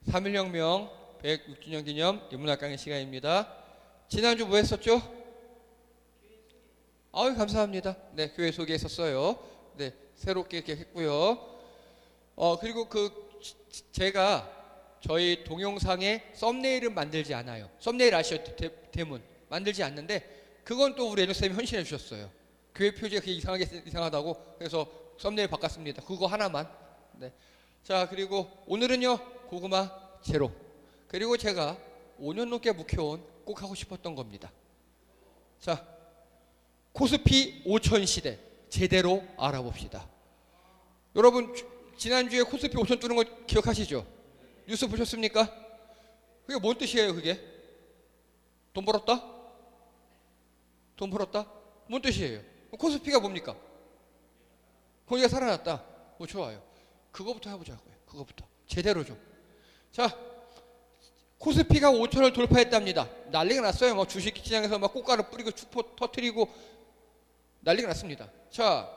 3.1혁명 106주년 기념 인문학 강의 시간입니다. 지난주 뭐 했었죠? 아유, 감사합니다. 네, 교회 소개했었어요. 네, 새롭게 이렇게 했고요. 그리고 제가 저희 동영상에 썸네일은 만들지 않아요. 썸네일 아시죠? 대문 만들지 않는데 그건 또 우리 애정쌤이 헌신해 주셨어요. 교회 표지가 그게 이상하다고 그래서 썸네일 바꿨습니다. 그거 하나만. 네. 자, 그리고 오늘은요 고구마 제로. 그리고 제가 5년 넘게 묵혀온 꼭 하고 싶었던 겁니다. 자, 코스피 5천 시대 제대로 알아봅시다. 여러분 지난주에 코스피 5천 뚫은 거 기억하시죠? 뉴스 보셨습니까? 그게 뭔 뜻이에요? 그게 돈 벌었다? 돈 벌었다? 뭔 뜻이에요? 코스피가 뭡니까? 거기가 살아났다. 좋아요. 그거부터 해보자고요. 그거부터 제대로 좀. 자, 코스피가 5천을 돌파했답니다. 난리가 났어요. 뭐 주식시장에서 막 꽃가루 뿌리고 축포 터트리고 난리가 났습니다. 자,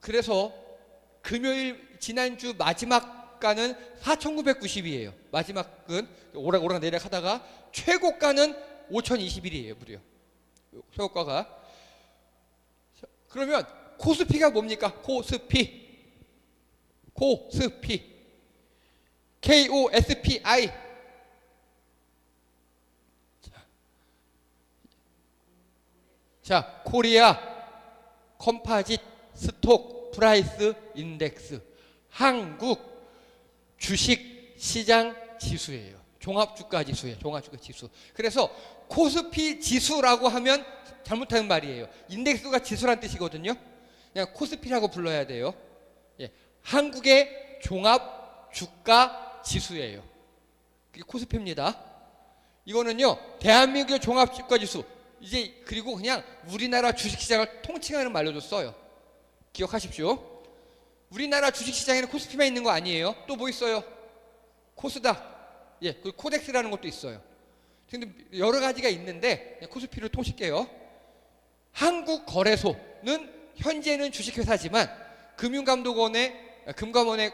그래서 금요일 지난주 마지막 가는 4,990이에요. 마지막은 오락오락 내리락 하다가 최고가는 5,021이에요. 무려 최고가가. 그러면 코스피가 뭡니까? 코스피 KOSPI. 자, 코리아 컴파짓 스톡 프라이스 인덱스, 한국 주식 시장 지수예요. 종합주가 지수예요. 종합주가 지수. 그래서 코스피 지수라고 하면 잘못하는 말이에요. 인덱스가 지수란 뜻이거든요. 그냥 코스피라고 불러야 돼요. 예, 한국의 종합주가 지수예요. 그게 코스피입니다. 이거는요 대한민국의 종합주가 지수. 이제 그리고 그냥 우리나라 주식시장을 통칭하는 말로도 써요. 기억하십시오. 우리나라 주식시장에는 코스피만 있는 거 아니에요. 또 뭐 있어요? 코스닥, 예, 그 코덱스라는 것도 있어요. 근데 여러 가지가 있는데 코스피를 통칭해요. 한국거래소는 현재는 주식회사지만 금감원의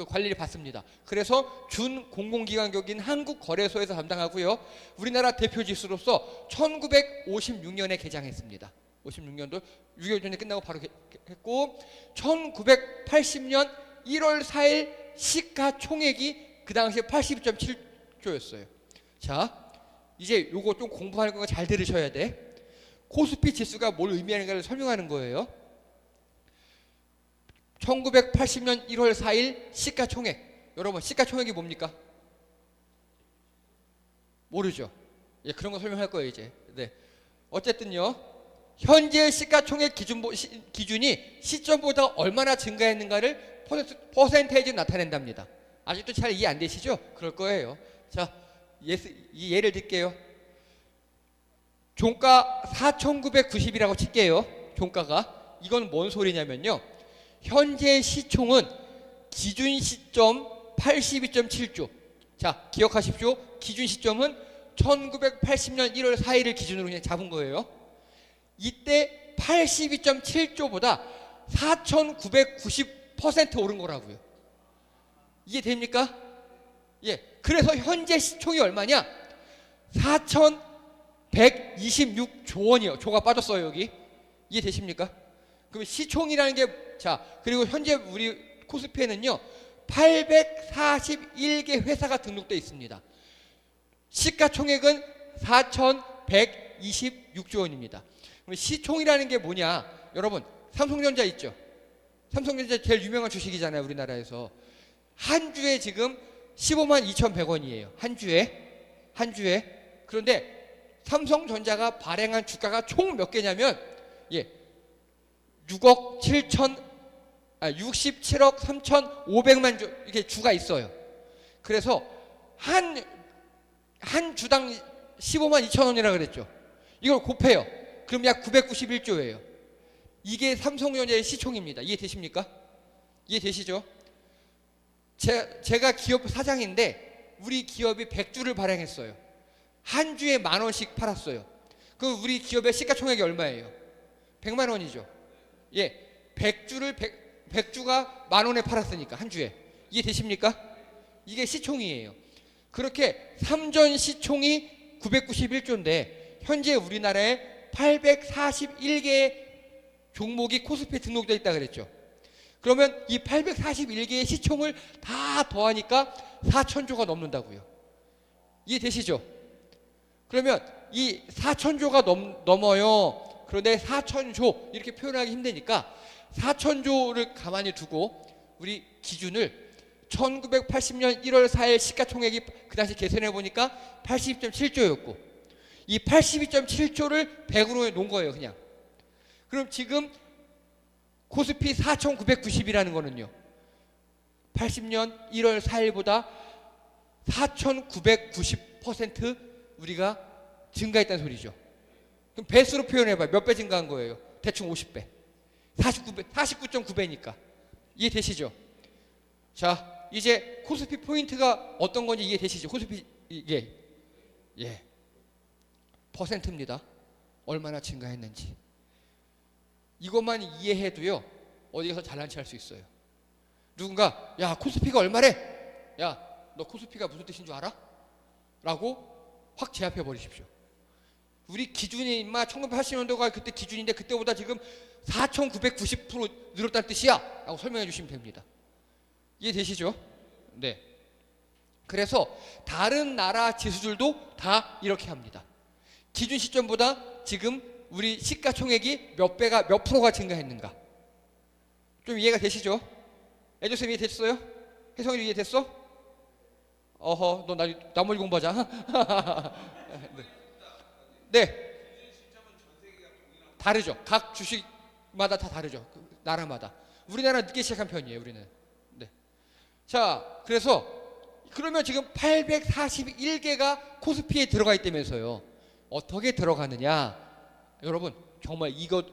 관리를 받습니다. 그래서 준공공기관격인 한국거래소에서 담당하고요. 우리나라 대표 지수로서 1956년에 개장했습니다. 56년도 6.25 전에 끝나고 바로 했고 1980년 1월 4일 시가총액이 그 당시에 82.7조였어요. 자, 이제 요거 좀 공부하는 거 잘 들으셔야 돼. 코스피 지수가 뭘 의미하는가를 설명하는 거예요. 1980년 1월 4일 시가총액. 여러분 시가총액이 뭡니까? 모르죠? 예, 그런 거 설명할 거예요 이제. 네. 어쨌든요. 현재 시가총액 기준이 시점보다 얼마나 증가했는가를 퍼센테이지로 나타낸답니다. 아직도 잘 이해 안 되시죠? 그럴 거예요. 자, 예를 들게요. 종가 4,990이라고 칠게요. 종가가. 이건 뭔 소리냐면요. 현재 시총은 기준 시점 82.7조. 자, 기억하십시오. 기준 시점은 1980년 1월 4일을 기준으로 그냥 잡은 거예요. 이때 82.7조보다 4,990% 오른 거라고요. 이해됩니까? 예. 그래서 현재 시총이 얼마냐? 4,126조 원이요. 조가 빠졌어요, 여기. 이해되십니까? 그럼 시총이라는 게, 자, 그리고 현재 우리 코스피에는요, 841개 회사가 등록되어 있습니다. 시가총액은 4,126조 원입니다. 그럼 시총이라는 게 뭐냐? 여러분, 삼성전자 있죠? 삼성전자 제일 유명한 주식이잖아요, 우리나라에서. 한 주에 지금 15만 2,100원이에요. 한 주에. 그런데 삼성전자가 발행한 주가가 총 몇 개냐면, 예, 67억 3,500만 주, 이렇게 주가 있어요. 그래서 한 주당 15만 2천 원이라 그랬죠. 이걸 곱해요. 그럼 약 991조예요. 이게 삼성전자의 시총입니다. 이해되십니까? 이해되시죠? 제가 기업 사장인데 우리 기업이 100주를 발행했어요. 한 주에 10,000원씩 팔았어요. 그럼 우리 기업의 시가총액이 얼마예요? 100만 원이죠. 예, 100주가 10,000원에 팔았으니까 한 주에. 이해되십니까? 이게 시총이에요. 그렇게 삼전 시총이 991조인데 현재 우리나라에 841개의 종목이 코스피에 등록되어 있다 그랬죠. 그러면 이 841개의 시총을 다 더하니까 4,000조가 넘는다고요. 이해되시죠? 그러면 이 4,000조가 넘어요. 그런데 4,000조 이렇게 표현하기 힘드니까 4,000조를 가만히 두고 우리 기준을 1980년 1월 4일 시가총액이 그 당시 계산해 보니까 82.7조였고 이 82.7조를 100으로 놓은 거예요, 그냥. 그럼 지금 코스피 4,990이라는 거는요. 80년 1월 4일보다 4,990% 우리가 증가했다는 소리죠. 그럼 배수로 표현해봐요. 몇 배 증가한 거예요? 대충 50배. 49.9배니까. 이해되시죠? 자, 이제 코스피 포인트가 어떤 건지 이해되시죠? 코스피 이게 퍼센트입니다. 얼마나 증가했는지. 이것만 이해해도요. 어디 가서 잘난 체 할 수 있어요. 누군가 야 코스피가 얼마래? 야 너 코스피가 무슨 뜻인 줄 알아? 라고 확 제압해 버리십시오. 우리 기준이 인마 1980년도가 그때 기준인데 그때보다 지금 4,990% 늘었다는 뜻이야 라고 설명해 주시면 됩니다. 이해되시죠? 네. 그래서 다른 나라 지수들도 다 이렇게 합니다. 기준 시점보다 지금 우리 시가총액이 몇 프로가 증가했는가? 좀 이해가 되시죠? 애조쌤 이해됐어요? 혜성이 이해됐어? 어허, 너 나머지 공부하자. 네. 다르죠. 각 주식마다 다 다르죠. 나라마다. 우리나라는 늦게 시작한 편이에요, 우리는. 네. 자, 그래서 그러면 지금 841개가 코스피에 들어가 있다면서요. 어떻게 들어가느냐? 여러분, 정말 이거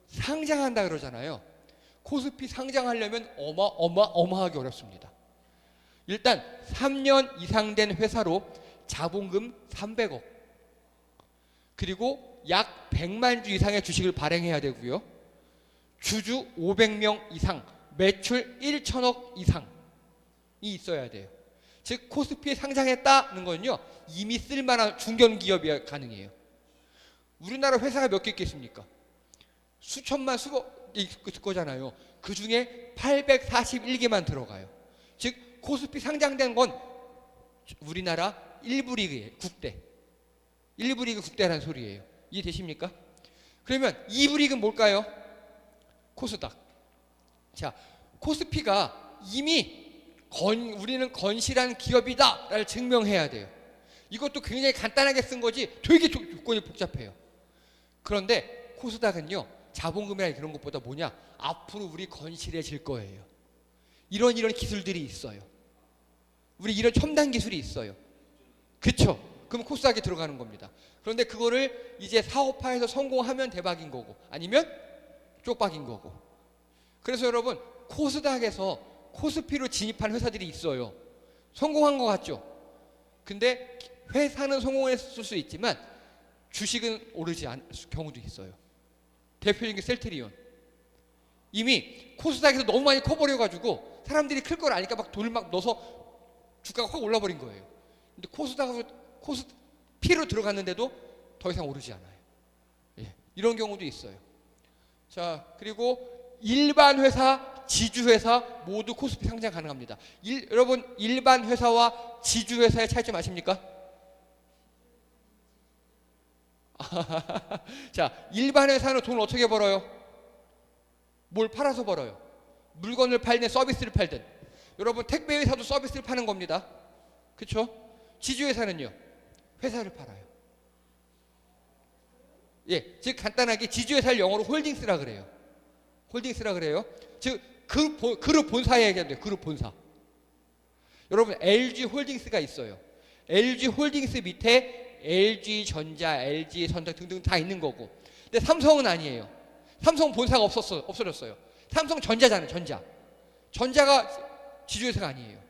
상장한다 그러잖아요. 코스피 상장하려면 어마어마하게 어렵습니다. 일단 3년 이상 된 회사로 자본금 300억 그리고 약 100만 주 이상의 주식을 발행해야 되고요. 주주 500명 이상, 매출 1천억 이상이 있어야 돼요. 즉 코스피에 상장했다는 건요. 이미 쓸만한 중견기업이 가능해요. 우리나라 회사가 몇 개 있겠습니까? 수천만 수억 있을 거잖아요. 그 중에 841개만 들어가요. 즉 코스피 상장된 건 우리나라 1부 리그예요. 국대. 1부 리그 국대라는 소리예요. 이해되십니까? 그러면 2부 리그는 뭘까요? 코스닥. 자, 코스피가 이미 우리는 건실한 기업이다를 증명해야 돼요. 이것도 굉장히 간단하게 쓴 거지 되게 조건이 복잡해요. 그런데 코스닥은요. 자본금이나 그런 것보다 뭐냐? 앞으로 우리 건실해질 거예요. 이런 기술들이 있어요. 우리 이런 첨단 기술이 있어요. 그쵸? 그럼 코스닥에 들어가는 겁니다. 그런데 그거를 이제 사업화해서 성공하면 대박인 거고 아니면 쪽박인 거고. 그래서 여러분 코스닥에서 코스피로 진입한 회사들이 있어요. 성공한 것 같죠? 근데 회사는 성공했을 수 있지만 주식은 오르지 않을 경우도 있어요. 대표적인 게 셀트리온. 이미 코스닥에서 너무 많이 커버려가지고 사람들이 클 걸 아니까 막 돈을 막 넣어서 주가가 확 올라버린 거예요. 근데 코스피로 들어갔는데도 더 이상 오르지 않아요. 예, 이런 경우도 있어요. 자, 그리고 일반 회사, 지주회사 모두 코스피 상장 가능합니다. 여러분 일반 회사와 지주회사의 차이점 아십니까? 자, 일반 회사는 돈을 어떻게 벌어요? 뭘 팔아서 벌어요? 물건을 팔든 서비스를 팔든. 여러분 택배 회사도 서비스를 파는 겁니다. 그렇죠? 지주회사는요. 회사를 팔아요. 예, 즉 간단하게 지주회사를 영어로 홀딩스라 그래요. 홀딩스라 그래요. 즉 그룹 본사에 얘기하면 돼요. 그룹 본사. 여러분 LG 홀딩스가 있어요. LG 홀딩스 밑에 LG전자, LG선택 등등 다 있는 거고. 근데 삼성은 아니에요. 삼성은 본사가 없어졌어요. 삼성전자잖아요. 전자가 지주회사가 아니에요.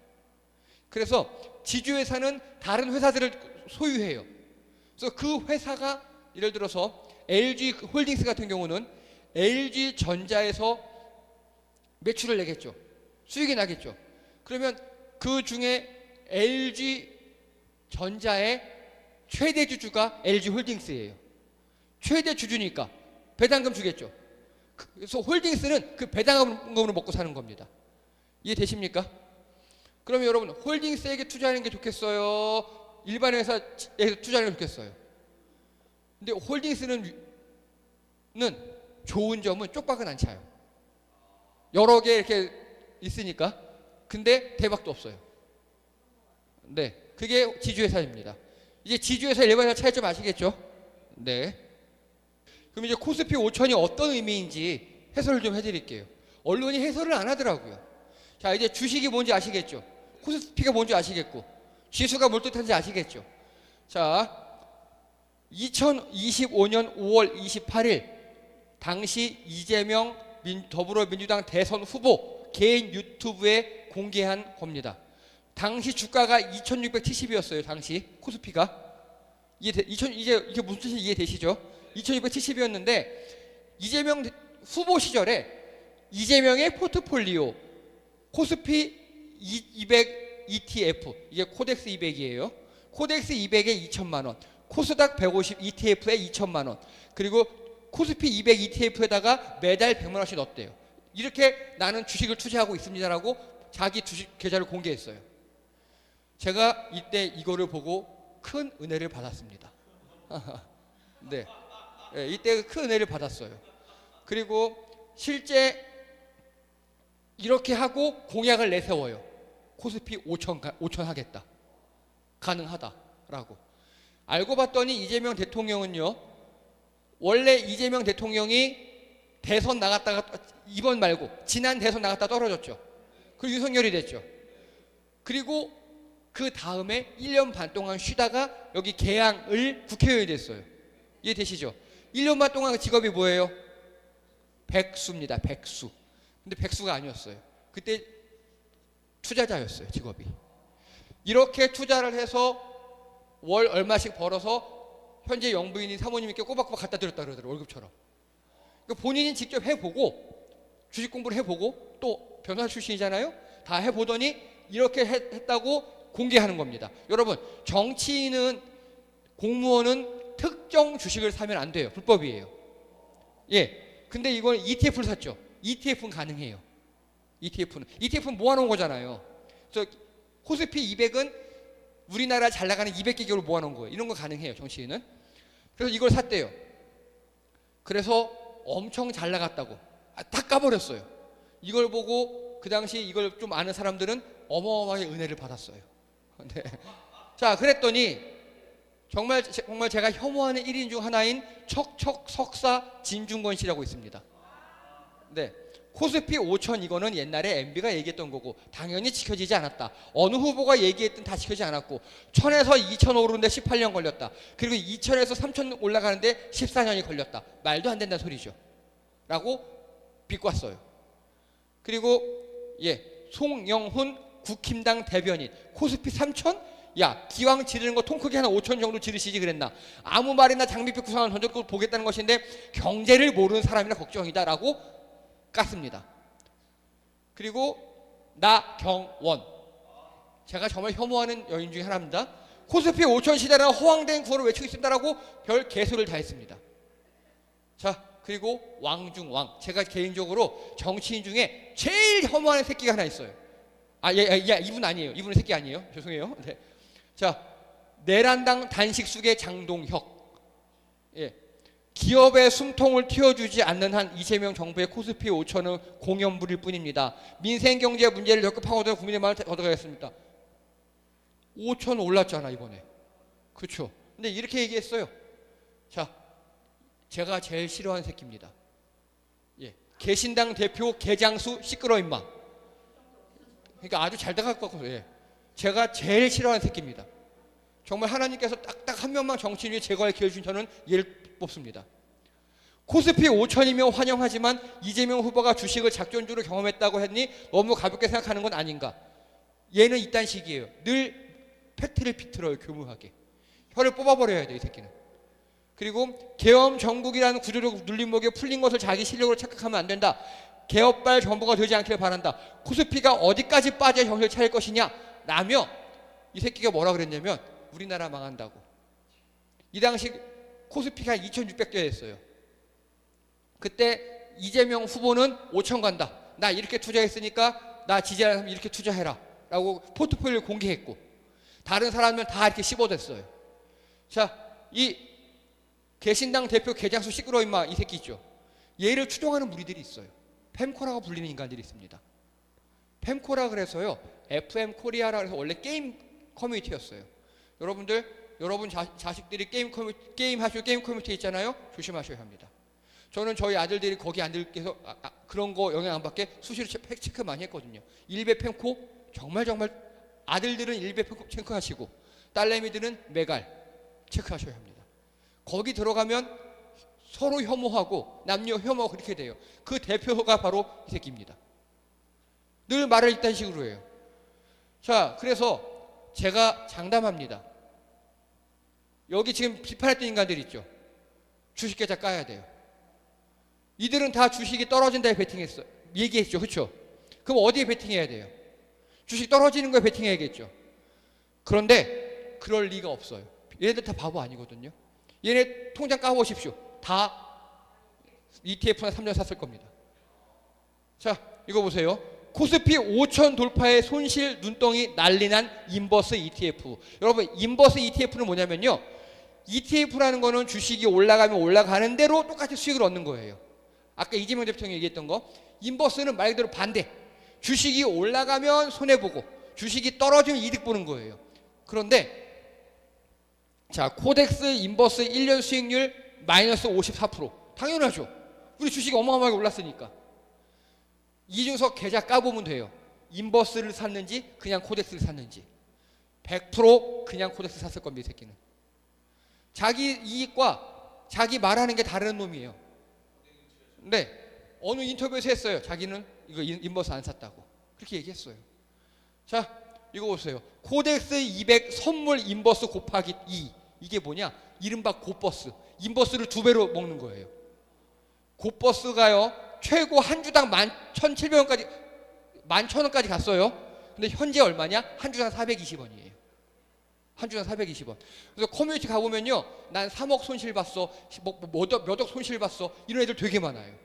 그래서 지주회사는 다른 회사들을 소유해요. 그래서 그 회사가 예를 들어서 LG 홀딩스 같은 경우는 LG전자에서 매출을 내겠죠. 수익이 나겠죠. 그러면 그 중에 LG 전자의 최대 주주가 LG홀딩스예요. 최대 주주니까 배당금 주겠죠. 그래서 홀딩스는 그 배당금으로 먹고 사는 겁니다. 이해되십니까? 그러면 여러분, 홀딩스에게 투자하는 게 좋겠어요? 일반 회사에 투자하는 게 좋겠어요? 근데 홀딩스는 좋은 점은 쪽박은 안 차요. 여러 개 이렇게 있으니까. 근데 대박도 없어요. 네, 그게 지주회사입니다. 이제 지주회사 일반 회사 차이점 아시겠죠? 네. 그럼 이제 코스피 5천이 어떤 의미인지 해설을 좀 해드릴게요. 언론이 해설을 안 하더라고요. 자, 이제 주식이 뭔지 아시겠죠? 코스피가 뭔지 아시겠고, 지수가 뭘 뜻하는지 아시겠죠? 자, 2025년 5월 28일 당시 이재명 더불어민주당 대선 후보 개인 유튜브에 공개한 겁니다. 당시 주가가 2670이었어요. 당시 코스피가. 이제 이게 무슨 뜻인지 이해되시죠? 2670이었는데 이재명 후보 시절에 이재명의 포트폴리오 코스피 200 ETF, 이게 코덱스 200이에요. 코덱스 200에 2천만 원, 코스닥 150 ETF에 2천만 원, 그리고 코스피 200 ETF에다가 매달 100만 원씩 넣었대요. 이렇게 나는 주식을 투자하고 있습니다라고 자기 주식 계좌를 공개했어요. 제가 이때 이거를 보고 큰 은혜를 받았습니다. 네. 네, 이때 큰 은혜를 받았어요. 그리고 실제 이렇게 하고 공약을 내세워요. 코스피 5천 하겠다. 가능하다라고. 알고 봤더니 이재명 대통령은요, 원래 이재명 대통령이 대선 나갔다가, 이번 말고 지난 대선 나갔다 떨어졌죠. 그리고 윤석열이 됐죠. 그리고 그 다음에 1년 반 동안 쉬다가 여기 개항을 국회의원이 됐어요. 이해되시죠? 1년 반 동안 직업이 뭐예요? 백수입니다. 백수. 근데 백수가 아니었어요. 그때 투자자였어요. 직업이. 이렇게 투자를 해서 월 얼마씩 벌어서 현재 영부인인 사모님께 꼬박꼬박 갖다 드렸다 그러더라고요. 월급처럼. 그러니까 본인이 직접 해보고 주식 공부를 해보고 또 변호사 출신이잖아요. 다 해보더니 이렇게 했다고 공개하는 겁니다. 여러분, 정치인은, 공무원은 특정 주식을 사면 안 돼요. 불법이에요. 예. 근데 이건 ETF를 샀죠. ETF는 가능해요. ETF는 모아놓은 거잖아요. 그래서 코스피 200은 우리나라 잘 나가는 200개 기업을 모아놓은 거예요. 이런 거 가능해요. 정치인은. 그래서 이걸 샀대요. 그래서 엄청 잘 나갔다고. 다 까버렸어요. 이걸 보고 그 당시 이걸 좀 아는 사람들은 어마어마하게 은혜를 받았어요. 네. 자, 그랬더니 정말 제가 혐오하는 1인 중 하나인 척척석사 진중권 씨라고 있습니다. 네. 코스피 5천 이거는 옛날에 MB가 얘기했던 거고 당연히 지켜지지 않았다. 어느 후보가 얘기했든 다 지켜지지 않았고 1000에서 2000 오르는데 18년 걸렸다. 그리고 2000에서 3000 올라가는데 14년이 걸렸다. 말도 안 된다는 소리죠. 라고 비꼬았어요. 그리고 송영훈 국힘당 대변인 코스피 3000? 야, 기왕 지르는 거 통 크게 하나 5천 정도 지르시지 그랬나. 아무 말이나 장밋빛 구상을 던져놓고 보겠다는 것인데 경제를 모르는 사람이라 걱정이다 라고 깠습니다. 그리고 나경원, 제가 정말 혐오하는 여인 중에 하나입니다. 코스피 5천 시대라는 허황된 구호를 외치고 있습니다라고 별 개소리를 다 했습니다. 자, 그리고 왕중왕, 제가 개인적으로 정치인 중에 제일 혐오하는 새끼가 하나 있어요. 이분 아니에요. 이분은 새끼 아니에요. 죄송해요. 네. 자, 내란당 단식숙의 장동혁. 예. 기업의 숨통을 틔워주지 않는 한 이재명 정부의 코스피 5천은 공연불일 뿐입니다. 민생경제 문제를 적극 파고들어 국민의 마음을 얻어가겠습니다. 5천 올랐잖아 이번에. 그렇죠. 근데 이렇게 얘기했어요. 자, 제가 제일 싫어하는 새끼입니다. 예. 개신당 대표 개장수 시끄러 임마. 그러니까 아주 잘 돼갈 것 같아요. 예. 제가 제일 싫어하는 새끼입니다. 정말 하나님께서 딱딱 한 명만 정치인 위에 제거할 기회를 주신 저는 얘를 뽑습니다. 코스피 5천이면 환영하지만 이재명 후보가 주식을 작전주로 경험했다고 했니 너무 가볍게 생각하는 건 아닌가. 얘는 이딴 식이에요. 늘 팩트를 비틀어요. 교묘하게. 혀를 뽑아버려야 돼요. 이 새끼는. 그리고 계엄 정국이라는 구조적 눌림목에 풀린 것을 자기 실력으로 착각하면 안 된다. 개업발 정부가 되지 않기를 바란다. 코스피가 어디까지 빠져 정신을 차릴 것이냐 라며 이 새끼가 뭐라 그랬냐면 우리나라 망한다고. 이 당시 코스피가 2,600개였어요. 그때 이재명 후보는 5천 간다. 나 이렇게 투자했으니까 나 지지하는 사람 이렇게 투자해라 라고 포트폴리오를 공개했고, 다른 사람은 다 이렇게 씹어댔어요. 자, 이 개신당 대표 개장수 시끄러 임마 이 새끼 있죠. 얘를 추종하는 무리들이 있어요. fem코라고 불리는 인간들이 있습니다. fem코라 그래서요, FM 코리아라 그래서 원래 게임 커뮤니티였어요. 여러분 자식들이 게임 하시고 게임 커뮤니티 있잖아요. 조심하셔야 합니다. 저는 저희 아들들이 거기 안 들게서 그런 거 영향 안 받게 수시로 체크 많이 했거든요. 일베 fem코 정말 아들들은 일베 fem코 체크하시고 딸내미들은 메갈 체크하셔야 합니다. 거기 들어가면 서로 혐오하고 남녀 혐오 그렇게 돼요. 그 대표가 바로 이 새끼입니다. 늘 말을 이딴 식으로 해요. 자, 그래서 제가 장담합니다. 여기 지금 비판했던 인간들 있죠. 주식 계좌 까야 돼요. 이들은 다 주식이 떨어진다에 베팅했어. 얘기했죠. 그렇죠? 그럼 어디에 베팅해야 돼요? 주식 떨어지는 거에 베팅해야겠죠. 그런데 그럴 리가 없어요. 얘네들 다 바보 아니거든요. 얘네 통장 까보십시오. 다 ETF나 3년 샀을 겁니다. 자, 이거 보세요. 코스피 5천 돌파의 손실 눈덩이 난리난 인버스 ETF. 여러분, 인버스 ETF는 뭐냐면요, ETF라는 거는 주식이 올라가면 올라가는 대로 똑같이 수익을 얻는 거예요. 아까 이재명 대통령이 얘기했던 거. 인버스는 말 그대로 반대. 주식이 올라가면 손해보고 주식이 떨어지면 이득 보는 거예요. 그런데 자, 코덱스 인버스 1년 수익률 마이너스 54%. 당연하죠. 우리 주식이 어마어마하게 올랐으니까. 이중석 계좌 까보면 돼요. 인버스를 샀는지 그냥 코덱스를 샀는지. 100% 그냥 코덱스 샀을 겁니다. 이 새끼는. 자기 이익과 자기 말하는 게 다른 놈이에요. 근데 어느 인터뷰에서 했어요. 자기는 이거 인버스 안 샀다고. 그렇게 얘기했어요. 자, 이거 보세요. 코덱스 200 선물 인버스 곱하기 2. 이게 뭐냐? 이른바 곱버스. 인버스를 2배로 먹는 거예요. 곱버스가요, 최고 한 주당 11,700원까지 11,000원까지 갔어요. 근데 현재 얼마냐? 한 주당 420원이에요. 한 주당 420원. 그래서 커뮤니티 가보면요, 난 3억 손실 봤어, 몇 억 손실 봤어, 이런 애들 되게 많아요.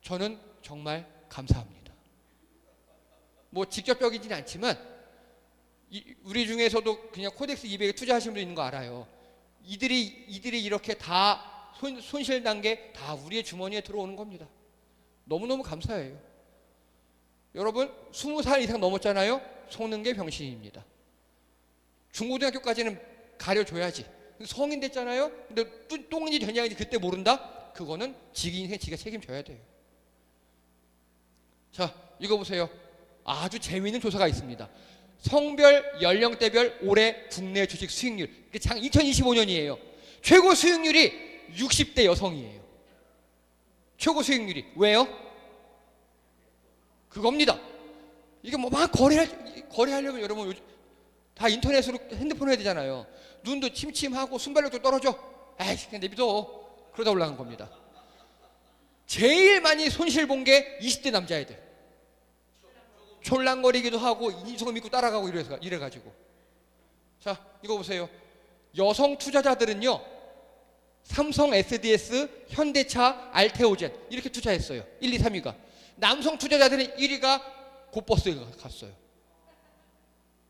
저는 정말 감사합니다. 뭐 직접적이지는 않지만 우리 중에서도 그냥 코덱스 200에 투자하시는 분도 있는 거 알아요. 이들이 이렇게 다 손실 난 게 다 우리의 주머니에 들어오는 겁니다. 너무너무 감사해요. 여러분, 20살 이상 넘었잖아요. 속는 게 병신입니다. 중고등학교까지는 가려줘야지. 성인 됐잖아요. 근데 똥인지 되냐인지 그때 모른다? 그거는 지기 인생 지가 책임져야 돼요. 자, 이거 보세요. 아주 재미있는 조사가 있습니다. 성별, 연령대별 올해 국내 주식 수익률. 2025년이에요. 최고 수익률이 60대 여성이에요. 최고 수익률이. 왜요? 그겁니다. 이게 뭐 막 거래하려면 여러분 요즘 다 인터넷으로 핸드폰 해야 되잖아요. 눈도 침침하고 순발력도 떨어져. 에이, 그냥 내비둬. 그러다 올라간 겁니다. 제일 많이 손실 본 게 20대 남자애들. 촐랑거리기도 하고 인수금 믿고 따라가고 이래가지고. 자, 이거 보세요. 여성 투자자들은요, 삼성 SDS, 현대차, 알테오젠 이렇게 투자했어요. 1, 2, 3위가. 남성 투자자들은 1위가 곱버스에 갔어요.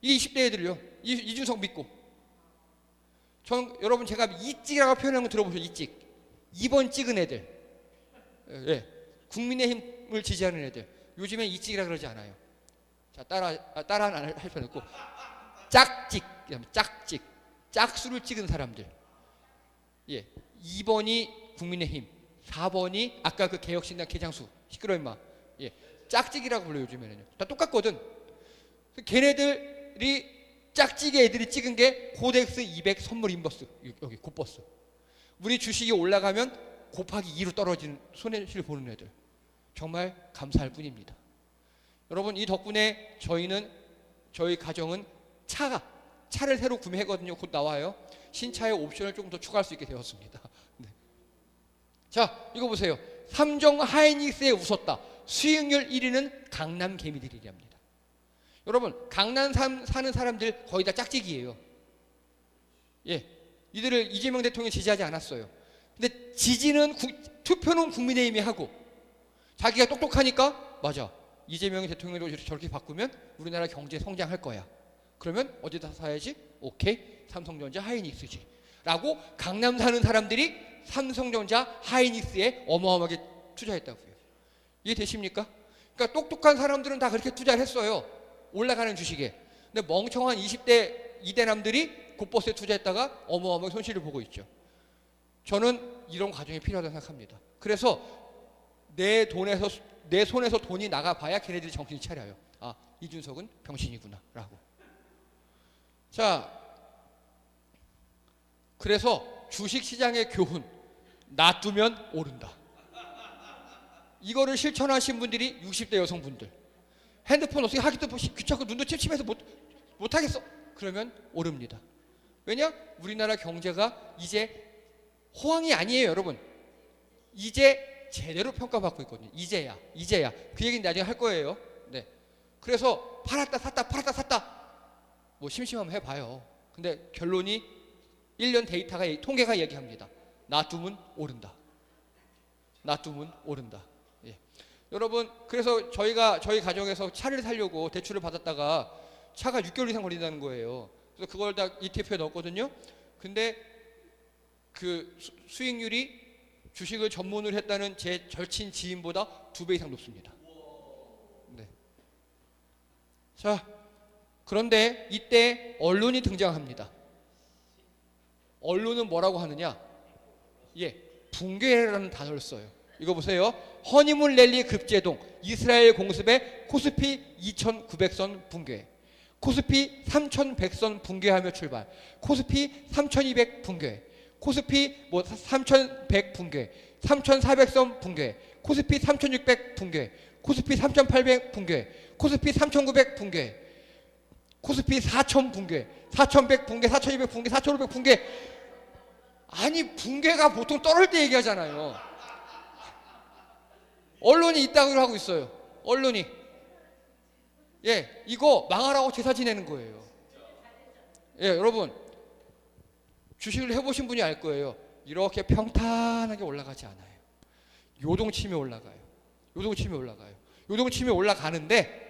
이 20대 애들이요. 이준석 믿고. 여러분, 제가 이찍이라고 표현한 거 들어보세요. 이찍. 2번 찍은 애들. 예. 국민의힘을 지지하는 애들. 요즘엔 이찍이라 그러지 않아요. 자, 따라는 안 할 뻔했고. 짝찍. 짝수를 찍은 사람들. 예. 2번이 국민의힘. 4번이 아까 그 개혁신당 개장수. 시끄러 임마. 예. 짝찍이라고 불러요, 요즘에는요. 다 똑같거든. 걔네들이 짝찌개 애들이 찍은 게 코덱스 200 선물 인버스. 여기 곱버스. 우리 주식이 올라가면 곱하기 2로 떨어지는 손해를 보는 애들. 정말 감사할 뿐입니다. 여러분, 이 덕분에 저희 가정은 차를 새로 구매했거든요. 곧 나와요. 신차에 옵션을 조금 더 추가할 수 있게 되었습니다. 네. 자, 이거 보세요. 삼성 하이닉스에 웃었다. 수익률 1위는 강남 개미들이랍니다. 여러분 강남 사는 사람들 거의 다 짝짓기예요. 예, 이들을 이재명 대통령 지지하지 않았어요. 근데 지지는 투표는 국민의힘이 하고 자기가 똑똑하니까 맞아. 이재명 대통령도 저렇게 바꾸면 우리나라 경제 성장할 거야. 그러면 어디다 사야지? 오케이, 삼성전자 하이닉스지. 라고 강남 사는 사람들이 삼성전자 하이닉스에 어마어마하게 투자했다고요. 이해되십니까? 그러니까 똑똑한 사람들은 다 그렇게 투자를 했어요. 올라가는 주식에. 근데 멍청한 20대 이대남들이 곳버스에 투자했다가 어마어마하게 손실을 보고 있죠. 저는 이런 과정이 필요하다고 생각합니다. 그래서 내 손에서 돈이 나가봐야 걔네들이 정신이 차려요. 아, 이준석은 병신이구나 라고. 자, 그래서 주식시장의 교훈, 놔두면 오른다. 이거를 실천하신 분들이 60대 여성분들. 핸드폰 어떻게 하기도 귀찮고 눈도 침침해서 못하겠어. 그러면 오릅니다. 왜냐? 우리나라 경제가 이제 호황이 아니에요, 여러분. 이제 제대로 평가받고 있거든요. 이제야. 그 얘기는 나중에 할 거예요. 네. 그래서 팔았다 샀다. 뭐 심심하면 해봐요. 근데 결론이 1년 데이터가 통계가 얘기합니다. 놔두면 오른다. 예. 여러분 그래서 저희 가정에서 차를 사려고 대출을 받았다가 차가 6개월 이상 걸린다는 거예요. 그래서 그걸 다 ETF에 넣었거든요. 근데 그 수익률이 주식을 전문을 했다는 제 절친 지인보다 2배 이상 높습니다. 네. 자, 그런데 이때 언론이 등장합니다. 언론은 뭐라고 하느냐? 예, 붕괴라는 단어를 써요. 이거 보세요. 허니문 랠리 급제동, 이스라엘 공습에 코스피 2,900선 붕괴, 코스피 3,100선 붕괴하며 출발, 코스피 3,200 붕괴, 코스피 3,100 붕괴, 3,400선 붕괴, 코스피 3,600 붕괴, 코스피 3,800 붕괴, 코스피 3,900 붕괴, 코스피 4,000 붕괴, 4,100 붕괴, 4,200 붕괴, 4,500 붕괴. 아니 붕괴가 보통 떨어질 때 얘기하잖아요. 언론이 있다고 하고 있어요. 언론이. 예, 이거 망하라고 제사 지내는 거예요. 예, 여러분 주식을 해보신 분이 알 거예요. 이렇게 평탄하게 올라가지 않아요. 요동치며 올라가요. 요동치며 올라가는데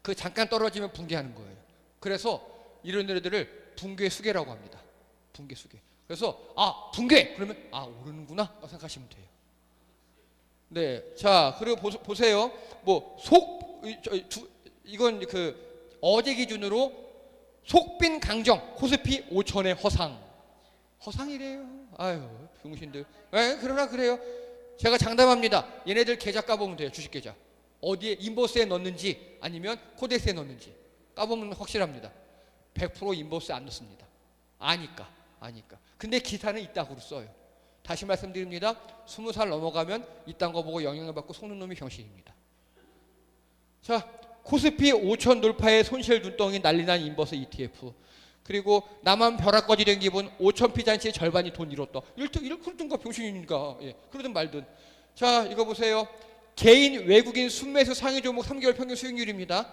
그 잠깐 떨어지면 붕괴하는 거예요. 그래서 이런 애들을 붕괴 수계라고 합니다. 붕괴 수계. 그래서 아 붕괴 그러면 아 오르는구나 생각하시면 돼요. 네, 자 그리고 보세요. 뭐 이건 그 어제 기준으로 속빈 강정 코스피 5천의 허상이래요. 아유 병신들. 네, 그러나 그래요. 제가 장담합니다. 얘네들 계좌 까보면 돼요. 주식 계좌. 어디에 인버스에 넣는지 아니면 코덱스에 넣는지 까보면 확실합니다. 100% 인버스에 안 넣습니다. 아니까. 근데 기사는 이따구로 써요. 다시 말씀드립니다. 20살 넘어가면 이딴 거 보고 영향을 받고 속는 놈이 병신입니다. 자, 코스피 5천 돌파에 손실 눈덩이 난리난 인버스 ETF. 그리고 나만 벼락거지 된 기분 5천 피잔치의 절반이 돈 잃었다. 그러든가 병신이니까. 예, 그러든 말든. 자, 이거 보세요. 개인 외국인 순매수 상위 종목 3개월 평균 수익률입니다.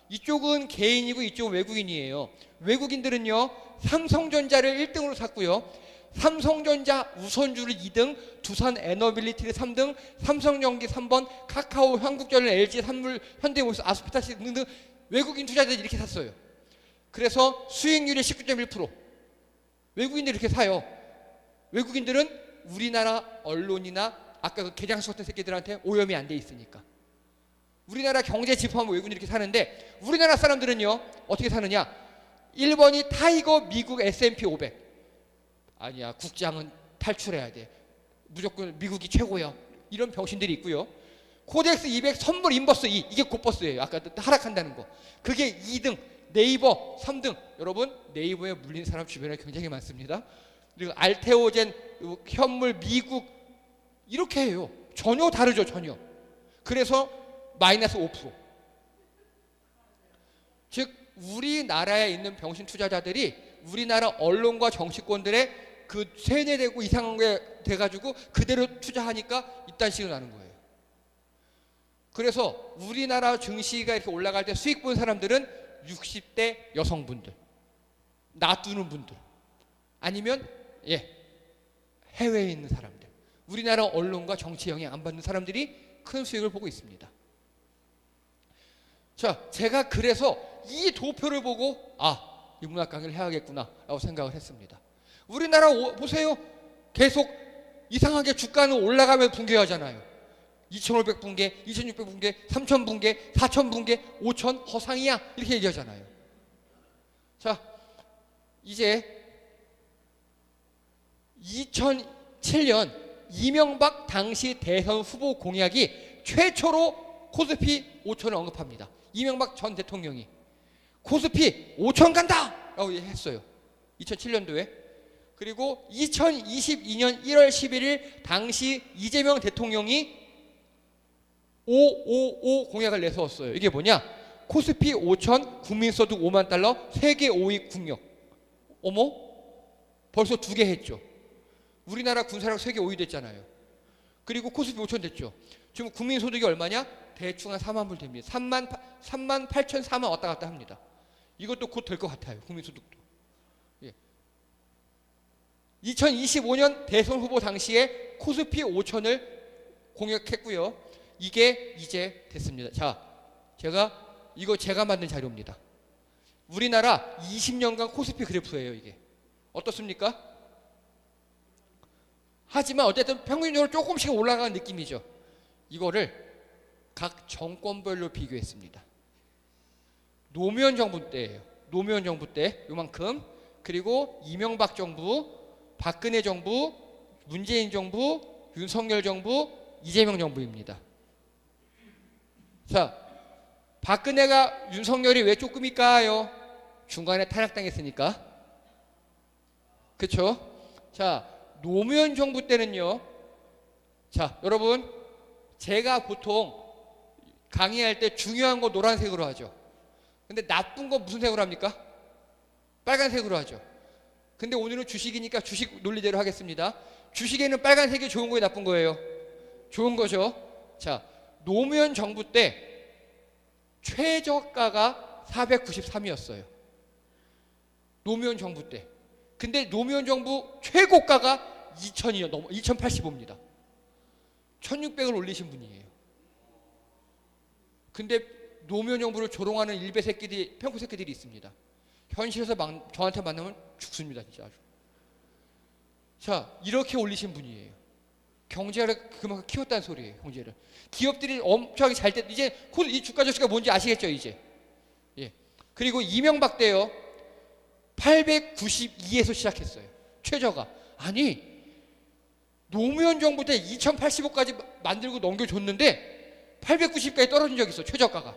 이쪽은 개인이고 이쪽은 외국인이에요. 외국인들은요. 삼성전자를 1등으로 샀고요. 삼성전자 우선주를 2등, 두산 에너빌리티를 3등, 삼성전기 3번, 카카오, 한국전력, LG 산물, 현대모비스, 아스피타시 등등 외국인 투자자들이 이렇게 샀어요. 그래서 수익률이 19.1%. 외국인들이 이렇게 사요. 외국인들은 우리나라 언론이나 아까 그 개장수 같은 새끼들한테 오염이 안 돼 있으니까. 우리나라 경제 지표하면 외국인들이 이렇게 사는데 우리나라 사람들은요 어떻게 사느냐? 1번이 타이거 미국 S&P 500. 아니야 국장은 탈출해야 돼. 무조건 미국이 최고야. 이런 병신들이 있고요. 코덱스 200 선물 인버스 2 이게 곧버스예요. 아까 하락한다는 거. 그게 2등. 네이버 3등. 여러분 네이버에 물린 사람 주변에 굉장히 많습니다. 그리고 알테오젠 현물 미국 이렇게 해요. 전혀 다르죠. 전혀. 그래서 마이너스 5%. 즉 우리나라에 있는 병신 투자자들이 우리나라 언론과 정치권들의 그 세뇌되고 이상한 게 돼가지고 그대로 투자하니까 이딴 식으로 나는 거예요. 그래서 우리나라 증시가 이렇게 올라갈 때 수익 본 사람들은 60대 여성분들, 놔두는 분들, 아니면 해외에 있는 사람들, 우리나라 언론과 정치 영향 안 받는 사람들이 큰 수익을 보고 있습니다. 자, 제가 그래서 이 도표를 보고 인문학 강의를 해야겠구나 라고 생각을 했습니다. 우리나라 보세요. 계속 이상하게 주가는 올라가면 붕괴하잖아요. 2500 붕괴, 2600 붕괴, 3000 붕괴, 4000 붕괴, 5000 허상이야 이렇게 얘기하잖아요. 자, 이제 2007년 이명박 당시 대선 후보 공약이 최초로 코스피 5000을 언급합니다. 이명박 전 대통령이 코스피 5000 간다! 라고 했어요. 2007년도에. 그리고 2022년 1월 11일 당시 이재명 대통령이 555 공약을 내세웠어요. 이게 뭐냐? 코스피 5000 국민소득 5만 달러 세계 5위 국력. 어머? 벌써 2개 했죠. 우리나라 군사력 세계 5위 됐잖아요. 그리고 코스피 5000 됐죠. 지금 국민소득이 얼마냐? 대충 한 4만 불 됩니다. 3만 8천 4만 왔다 갔다 합니다. 이것도 곧 될 것 같아요. 국민소득도. 2025년 대선 후보 당시에 코스피 5000을 공약했고요. 이게 이제 됐습니다. 자, 제가 만든 자료입니다. 우리나라 20년간 코스피 그래프예요. 이게 어떻습니까? 하지만 어쨌든 평균적으로 조금씩 올라가는 느낌이죠. 이거를 각 정권별로 비교했습니다. 노무현 정부 때예요. 노무현 정부 때 요만큼, 그리고 이명박 정부, 박근혜 정부, 문재인 정부, 윤석열 정부, 이재명 정부입니다. 자, 박근혜가 윤석열이 왜 조금일까요? 중간에 탄핵당했으니까. 그렇죠? 자, 노무현 정부 때는요. 자, 여러분, 제가 보통 강의할 때 중요한 거 노란색으로 하죠. 근데 나쁜 거 무슨 색으로 합니까? 빨간색으로 하죠. 근데 오늘은 주식이니까 주식 논리대로 하겠습니다. 주식에는 빨간색이 좋은 거예요, 나쁜 거예요? 좋은 거죠. 자, 노무현 정부 때 최저가가 493이었어요. 노무현 정부 때. 근데 노무현 정부 최고가가 2085입니다. 1600을 올리신 분이에요. 근데 노무현 정부를 조롱하는 일베 새끼들이, 평구 새끼들이 있습니다. 현실에서 저한테 만나면 죽습니다, 진짜 아주. 자, 이렇게 올리신 분이에요. 경제를 그만큼 키웠다는 소리예요, 경제를. 기업들이 엄청 잘 때, 이제 이 주가 조치가 뭔지 아시겠죠, 이제. 그리고 이명박 때요, 892에서 시작했어요. 최저가. 아니, 노무현 정부 때 2085까지 만들고 넘겨줬는데 890까지 떨어진 적이 있어, 최저가가.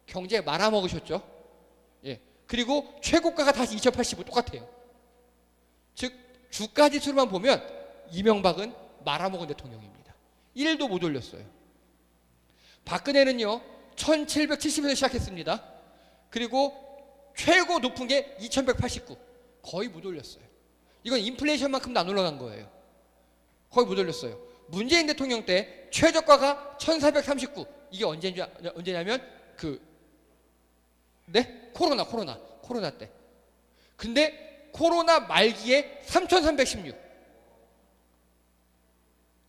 경제 말아먹으셨죠. 그리고 최고가가 다시 2085 똑같아요. 즉, 주가 지수로만 보면 이명박은 말아먹은 대통령입니다. 1도 못 올렸어요. 박근혜는요, 1770에서 시작했습니다. 그리고 최고 높은 게 2189. 거의 못 올렸어요. 이건 인플레이션만큼도 안 올라간 거예요. 거의 못 올렸어요. 문재인 대통령 때 최저가가 1439. 이게 언제냐면 코로나 때. 근데 코로나 말기에 3316.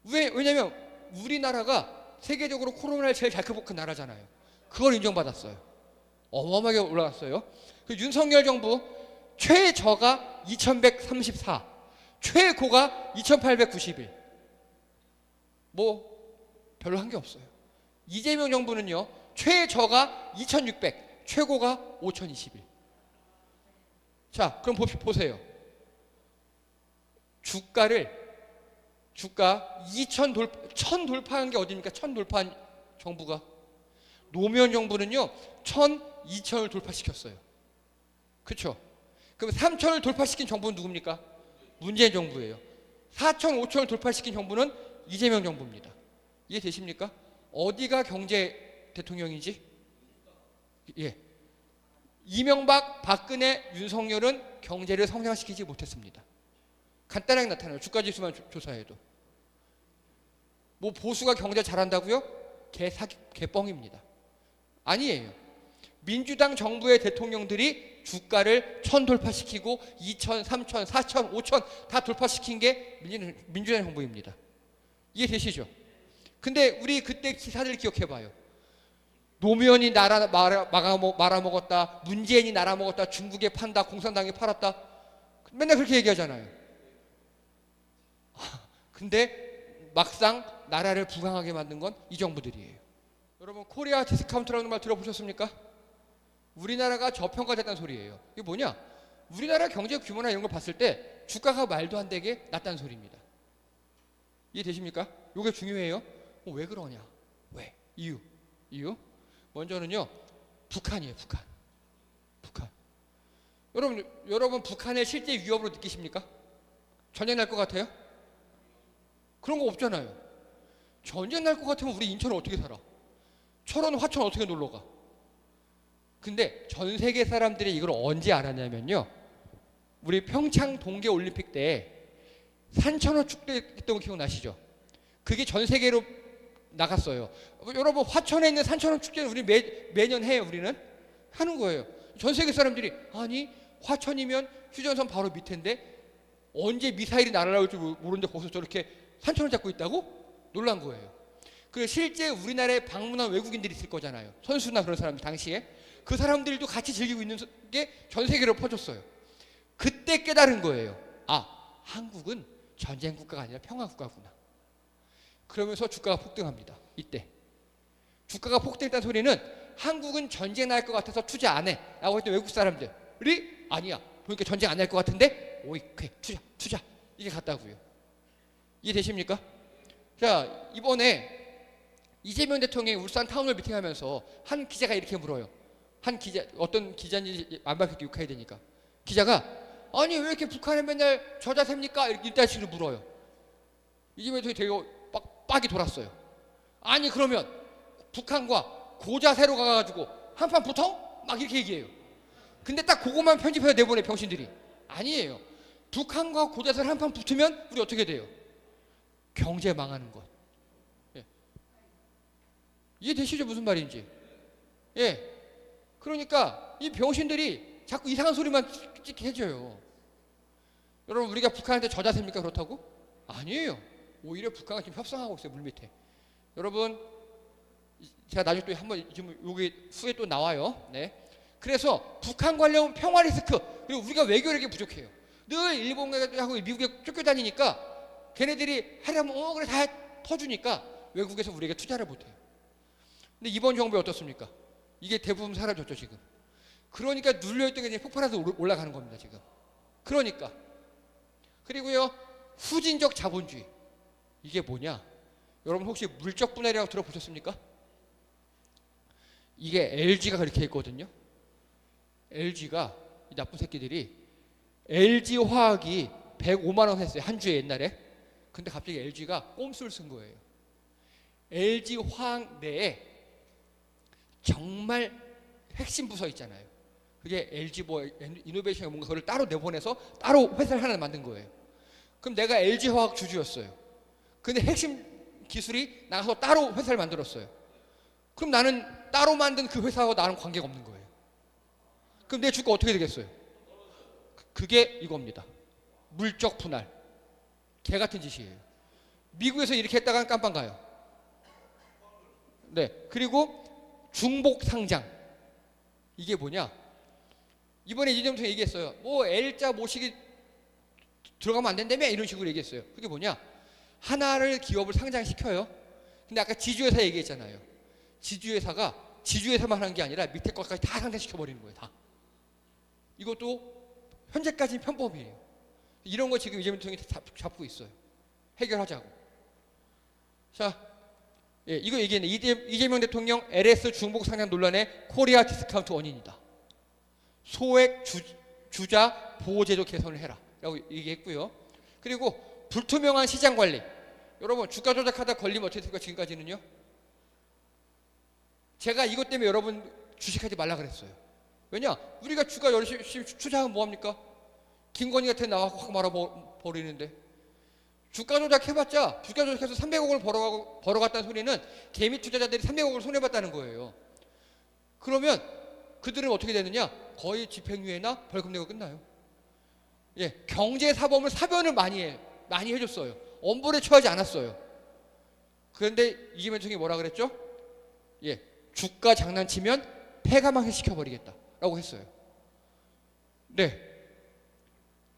왜냐면 우리나라가 세계적으로 코로나를 제일 잘 극복한 나라잖아요. 그걸 인정받았어요. 어마어마하게 올라갔어요. 그 윤석열 정부 최저가 2134, 최고가 2891. 별로 한 게 없어요. 이재명 정부는요, 최저가 2600, 최고가 5021. 자, 그럼 보세요. 주가 1000 돌파한 게 어디입니까? 1000 돌파한 정부가. 노무현 정부는요, 2000을 돌파시켰어요. 그렇죠? 그럼 3000을 돌파시킨 정부는 누굽니까? 문재인 정부예요. 4000, 5000을 돌파시킨 정부는 이재명 정부입니다. 이해되십니까? 어디가 경제 대통령인지? 이명박, 박근혜, 윤석열은 경제를 성장시키지 못했습니다. 간단하게 나타나요. 주가지수만 조사해도. 보수가 경제 잘한다고요? 개사기, 개뻥입니다. 아니에요. 민주당 정부의 대통령들이 주가를 1000 돌파시키고 2000, 3000, 4000, 5000 다 돌파시킨 게 민주당 정부입니다. 이해되시죠? 근데 우리 그때 기사들 기억해봐요. 노무현이 말아먹었다, 문재인이 날아먹었다, 중국에 판다, 공산당에 팔았다, 맨날 그렇게 얘기하잖아요. 근데 막상 나라를 부강하게 만든 건 이 정부들이에요. 여러분, 코리아 디스카운트라는 말 들어보셨습니까? 우리나라가 저평가됐다는 소리예요. 이게 뭐냐? 우리나라 경제 규모나 이런 걸 봤을 때 주가가 말도 안 되게 낮다는 소리입니다. 이해되십니까? 이게 중요해요. 왜 그러냐? 왜? 이유. 먼저는요, 북한이에요. 북한. 여러분 북한의 실제 위협으로 느끼십니까? 전쟁 날 것 같아요? 그런 거 없잖아요. 전쟁 날 것 같으면 우리 인천은 어떻게 살아? 철원, 화천 어떻게 놀러 가? 근데 전 세계 사람들이 이걸 언제 알았냐면요, 우리 평창 동계올림픽 때 산천어 축제 했던 거 기억나시죠? 그게 전 세계로 나갔어요. 여러분, 화천에 있는 산천어 축제는 우리 매년 해요. 우리는 하는 거예요. 전 세계 사람들이, 아니 화천이면 휴전선 바로 밑인데 언제 미사일이 날아올지 모르는데 거기서 저렇게 산천을 잡고 있다고? 놀란 거예요. 그 실제 우리나라에 방문한 외국인들이 있을 거잖아요. 선수나 그런 사람들 당시에. 그 사람들도 같이 즐기고 있는 게 전 세계로 퍼졌어요. 그때 깨달은 거예요. 아, 한국은 전쟁 국가가 아니라 평화 국가구나. 그러면서 주가가 폭등합니다. 이때 주가가 폭등했다는 소리는 한국은 전쟁 날 것 같아서 투자 안 해 라고 했던 외국 사람들이, 아니야, 보니까 전쟁 안 날 것 같은데 오이 그래 투자 이게 같다고요. 이해되십니까? 자, 이번에 이재명 대통령이 울산 타운홀 미팅하면서 한 기자가 이렇게 물어요. 어떤 기자인지 안 밝힐게 욕해야 되니까. 기자가, 아니 왜 이렇게 북한에 맨날 저자셉니까? 이런 식으로 물어요. 이재명 대통령이 되게 빡이 돌았어요. 아니 그러면 북한과 고자세로 가가지고 한판 붙어? 막 이렇게 얘기해요. 근데 딱 그것만 편집해서 내보내, 병신들이. 아니에요. 북한과 고자세로 한판 붙으면 우리 어떻게 돼요? 경제 망하는 것. 예. 이해되시죠? 무슨 말인지. 예. 그러니까 이 병신들이 자꾸 이상한 소리만 찍게 해줘요. 여러분, 우리가 북한한테 저자셉니까? 그렇다고? 아니에요. 오히려 북한과 지금 협상하고 있어요. 물밑에. 여러분, 제가 나중에 또 한번 지금 여기 후에 또 나와요. 네. 그래서 북한 관련 평화 리스크, 그리고 우리가 외교력이 부족해요. 늘 일본하고 미국에 쫓겨다니니까 걔네들이 하려면 그래 다 터주니까 외국에서 우리에게 투자를 못해요. 근데 이번 정부에 어떻습니까? 이게 대부분 사라졌죠 지금. 그러니까 눌려있던 게 이제 폭발해서 올라가는 겁니다 지금. 그러니까. 그리고요, 후진적 자본주의. 이게 뭐냐? 여러분 혹시 물적 분할이라고 들어보셨습니까? 이게 LG가 그렇게 했거든요. LG가, 이 나쁜 새끼들이 LG화학이 105만 원 했어요. 한 주에 옛날에. 근데 갑자기 LG가 꼼수를 쓴 거예요. LG화학 내에 정말 핵심 부서 있잖아요. 그게 LG 이노베이션이 뭔가 그걸 따로 내보내서 따로 회사를 하나 만든 거예요. 그럼 내가 LG화학 주주였어요. 근데 핵심 기술이 나가서 따로 회사를 만들었어요. 그럼 나는 따로 만든 그 회사와 나랑 관계가 없는 거예요. 그럼 내 주가 어떻게 되겠어요? 그게 이겁니다. 물적 분할. 개 같은 짓이에요. 미국에서 이렇게 했다가 깜빵 가요. 네. 그리고 중복 상장. 이게 뭐냐? 이번에 이재명 대통령이 얘기했어요. 뭐 L자 모식이 들어가면 안 된다며? 이런 식으로 얘기했어요. 그게 뭐냐? 하나를 기업을 상장시켜요. 근데 아까 지주회사 얘기했잖아요. 지주회사가 지주회사만 하는 게 아니라 밑에 것까지 다 상장시켜버리는 거예요. 다. 이것도 현재까지는 편법이에요. 이런 거 지금 이재명 대통령이 잡고 있어요. 해결하자고. 자, 예, 이거 얘기했네. 이재명 대통령 LS 중복 상장 논란의 코리아 디스카운트 원인이다. 소액 주자 보호제도 개선을 해라 라고 얘기했고요. 그리고 불투명한 시장 관리. 여러분, 주가 조작하다 걸리면 어떻게 됩니까? 지금까지는요. 제가 이것 때문에 여러분 주식하지 말라 그랬어요. 왜냐? 우리가 주가 열심히 투자하면 뭐합니까? 김건희 같은 나와서 확 말아버리는데. 주가 조작해봤자 주가 조작해서 300억을 벌어갔다는 소리는 개미 투자자들이 300억을 손해봤다는 거예요. 그러면 그들은 어떻게 되느냐? 거의 집행유예나 벌금 내고 끝나요. 예, 경제사범을 사변을 많이 해줬어요. 엄벌에 처하지 않았어요. 그런데 이재명 총리 뭐라 그랬죠? 예, 주가 장난치면 폐가망신 시켜버리겠다라고 했어요. 네.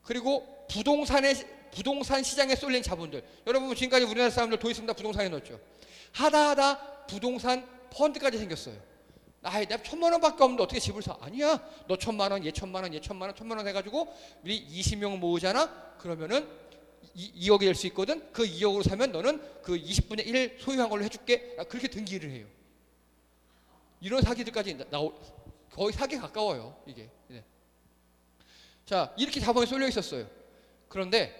그리고 부동산 시장에 쏠린 자본들. 여러분 지금까지 우리나라 사람들 돈 있으면 다 부동산에 넣었죠. 하다 부동산 펀드까지 생겼어요. 내가 1,000만 원밖에 없는데 어떻게 집을 사? 아니야. 너 1,000만 원, 얘 1,000만 원, 얘 1,000만 원, 1,000만 원 해가지고 우리 20명 모으잖아. 그러면은 2억이 될 수 있거든. 그 2억으로 사면 너는 그 20분의 1 소유한 걸로 해줄게. 그렇게 등기를 해요. 이런 사기들까지 거의 사기에 가까워요. 이게. 네. 자, 이렇게 자본이 쏠려 있었어요. 그런데